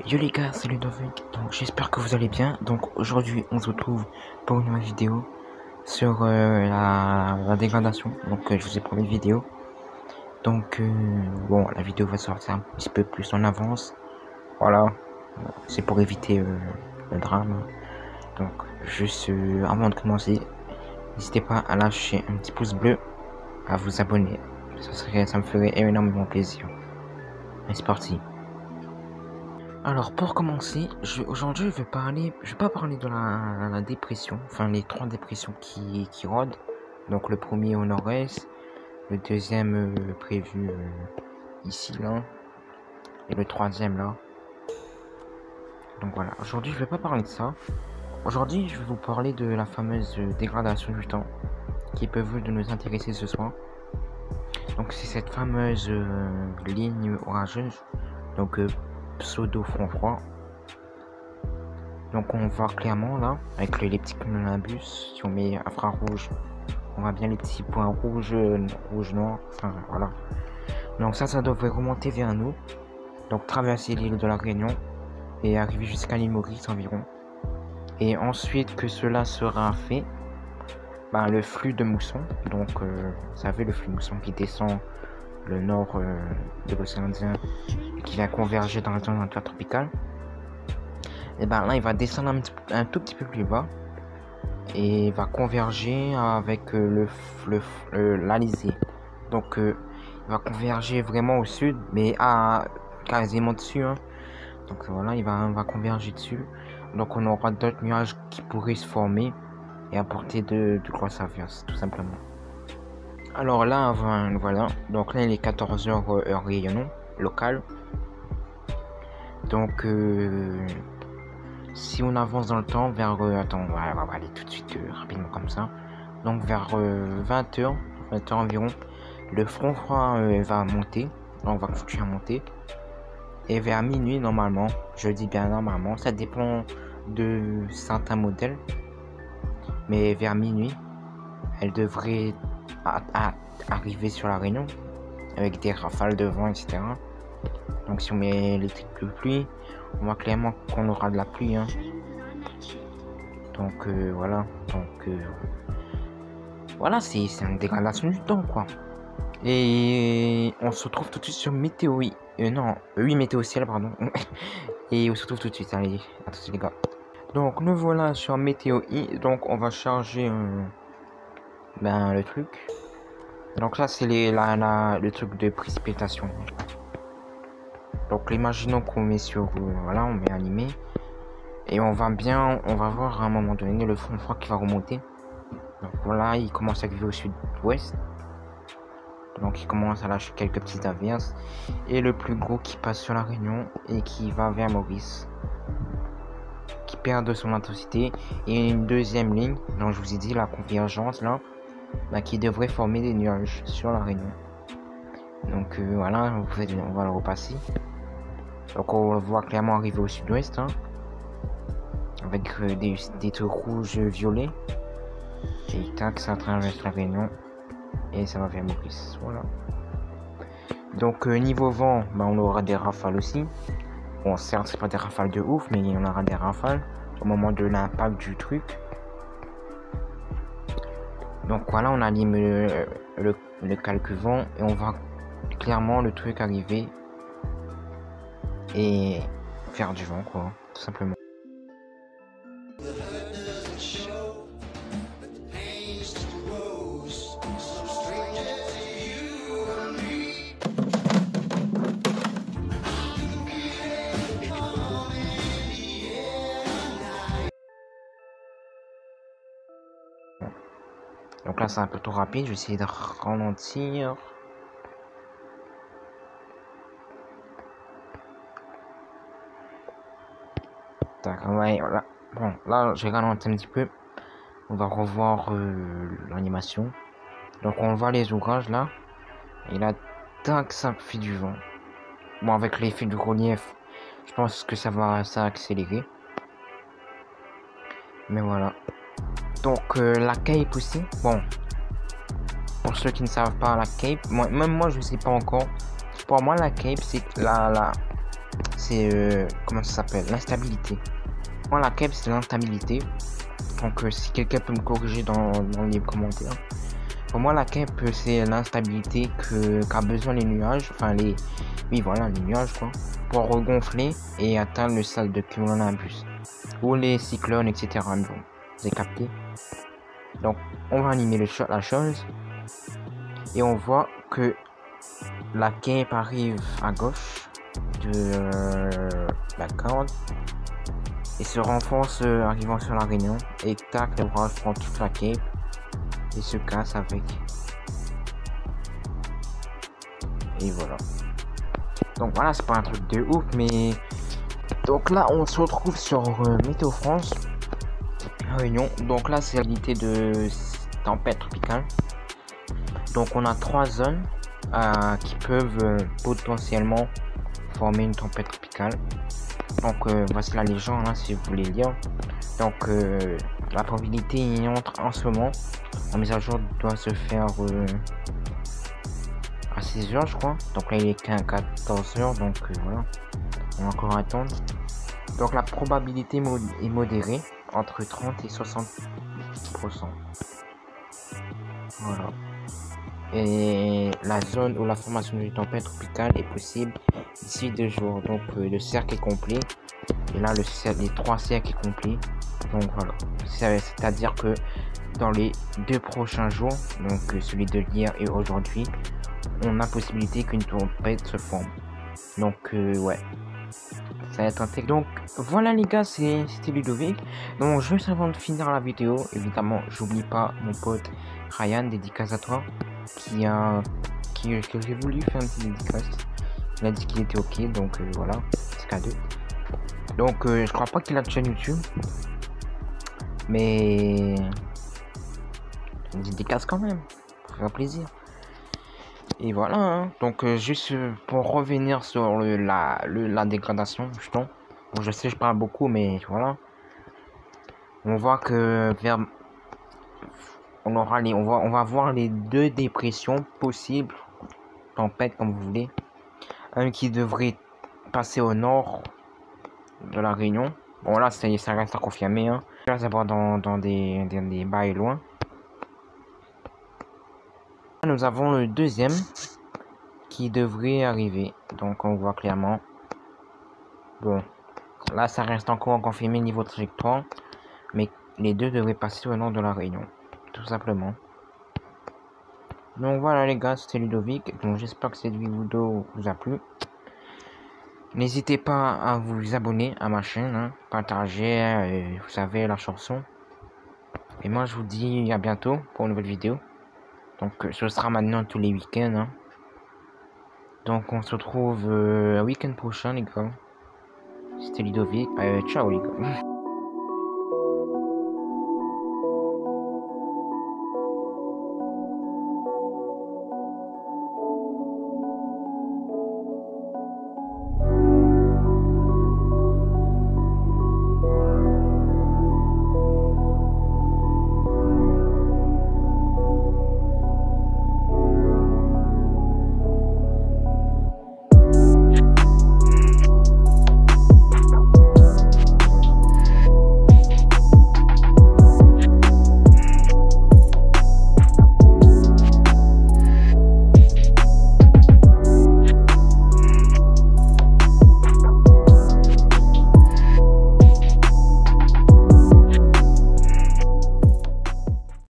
Yo les gars, c'est Ludovic, donc j'espère que vous allez bien. Donc aujourd'hui on se retrouve pour une nouvelle vidéo sur la dégradation. Donc je vous ai promis une vidéo. Donc bon, la vidéo va sortir un petit peu plus en avance. Voilà, c'est pour éviter le drame. Donc juste avant de commencer, n'hésitez pas à lâcher un petit pouce bleu, à vous abonner. Ça me ferait énormément plaisir. Et c'est parti. Alors pour commencer, aujourd'hui je vais pas parler de la dépression, enfin les trois dépressions qui rôdent. Donc le premier au nord-est, le deuxième prévu ici là, et le troisième là. Donc voilà, aujourd'hui je vais pas parler de ça. Aujourd'hui je vais vous parler de la fameuse dégradation du temps qui peut de nous intéresser ce soir. Donc c'est cette fameuse ligne orageuse, donc pseudo front froid. Donc on voit clairement là, avec les petits cumulonimbus, si on met infrarouge, on voit bien les petits points rouges, noir, enfin voilà. Donc ça devrait remonter vers nous, donc traverser l'île de la Réunion et arriver jusqu'à l'île Maurice environ. Et ensuite que cela sera fait, le flux de mousson, donc vous savez le flux de mousson qui descend le nord de l'océan Indien et qui va converger dans la zone intertropicale. Et là il va descendre un tout petit peu plus bas et va converger avec l'Alizé. Donc il va converger vraiment au sud, mais à quasiment dessus, hein. Donc voilà, il va converger dessus. Donc on aura d'autres nuages qui pourraient se former et apporter de grosses averses, tout simplement. Alors là, voilà, donc là il est 14h heure Réunion locale. Donc si on avance dans le temps vers attends, on va aller tout de suite rapidement comme ça. Donc vers 20h environ, le front froid va monter. On va continuer à monter. Et vers minuit normalement, je dis bien normalement, ça dépend de certains modèles. Mais vers minuit, elle devrait arriver sur la Réunion avec des rafales de vent, etc. Donc si on met les trucs de pluie, on voit clairement qu'on aura de la pluie, hein. Donc voilà, voilà, c'est une dégradation du temps, quoi. Et on se retrouve tout de suite sur météo météo ciel, pardon. Et on se retrouve tout de suite, allez, à tout de suite les gars. Donc nous voilà sur météo donc on va charger le truc. Donc là c'est le truc de précipitation. Donc imaginons qu'on met sur voilà, on met animé et on va voir à un moment donné le front froid qui va remonter. Donc voilà, il commence à arriver au sud-ouest. Donc il commence à lâcher quelques petites averses et le plus gros qui passe sur la Réunion et qui va vers Maurice, qui perd de son intensité, et une deuxième ligne, donc je vous ai dit la convergence là, qui devrait former des nuages sur la Réunion. Donc voilà, on va le repasser. Donc on le voit clairement arriver au sud-ouest, hein, avec des trucs rouges violets. Et tac, ça traverse la Réunion et ça va vers Maurice. Voilà. Donc niveau vent, on aura des rafales aussi. Bon, certes c'est pas des rafales de ouf, mais on aura des rafales au moment de l'impact du truc. Donc voilà, on anime le calcul vent et on voit clairement le truc arriver et faire du vent, quoi, tout simplement. Donc là c'est un peu trop rapide, je vais essayer de ralentir. Tac, ouais, voilà. Bon, là j'ai ralenti un petit peu. On va revoir l'animation. Donc on voit les ouvrages là. Et là, tac, ça fait du vent. Bon, avec l'effet du relief, je pense que ça va accélérer. Mais voilà. Donc la cape aussi. Bon, pour ceux qui ne savent pas la cape, même moi je sais pas encore. Pour moi la cape c'est c'est comment ça s'appelle, l'instabilité. Moi la cape c'est l'instabilité. Donc si quelqu'un peut me corriger dans les commentaires. Pour moi la cape c'est l'instabilité qu'a besoin les nuages, enfin les, oui voilà les nuages quoi, pour regonfler et atteindre le stade de cumulonimbus ou les cyclones etc. Bon, vous avez capté. Donc on va animer la chose et on voit que la cape arrive à gauche de la corde et se renforce arrivant sur la réunion et tac, le bras prend toute la cape et se casse avec. Et voilà. Donc voilà, c'est pas un truc de ouf, mais donc là on se retrouve sur Météo France Réunion. Donc là c'est l'unité de tempête tropicale. Donc on a 3 zones qui peuvent potentiellement former une tempête tropicale. Donc voici la légende hein, si vous voulez lire. Donc la probabilité entre en ce moment. La mise à jour doit se faire à 6 heures je crois. Donc là il est qu'à 14 heures. Donc voilà. On va encore attendre. Donc la probabilité est modérée entre 30 et 60%. Voilà. Et la zone où la formation d'une tempête tropicale est possible d'ici 2 jours. Donc le cercle est complet. Et là les 3 cercles est complet. Donc voilà. C'est-à-dire que dans les 2 prochains jours, donc celui de hier et aujourd'hui, on a possibilité qu'une tempête se forme. Donc ouais. Ça va être intéressant. Donc voilà les gars, c'était Ludovic. Donc juste avant de finir la vidéo, évidemment, j'oublie pas mon pote Ryan, dédicace à toi, que j'ai voulu faire une petite dédicace. Il a dit qu'il était ok, donc voilà, c'est cadeau. Donc je crois pas qu'il a de chaîne YouTube, mais une dédicace quand même, pour faire plaisir. Et voilà, hein. Donc juste pour revenir sur la dégradation, justement. Bon, je sais, je parle beaucoup, mais voilà. On voit que on va voir les 2 dépressions possibles, tempête comme vous voulez. Un qui devrait passer au nord de la Réunion. Bon là, ça reste à confirmer. Hein. Là, ça va dans des bails loin. Nous avons le deuxième qui devrait arriver. Donc on voit clairement. Bon, là ça reste encore à confirmer niveau trajectoire. Mais les 2 devraient passer au nord de la Réunion. Tout simplement. Donc voilà les gars, c'était Ludovic. Donc j'espère que cette vidéo vous a plu. N'hésitez pas à vous abonner à ma chaîne, hein, partager, vous savez la chanson. Et moi je vous dis à bientôt pour une nouvelle vidéo. Donc ce sera maintenant tous les week-ends. Hein. Donc on se retrouve un week-end prochain les gars. C'était Ludovic. Ciao les gars.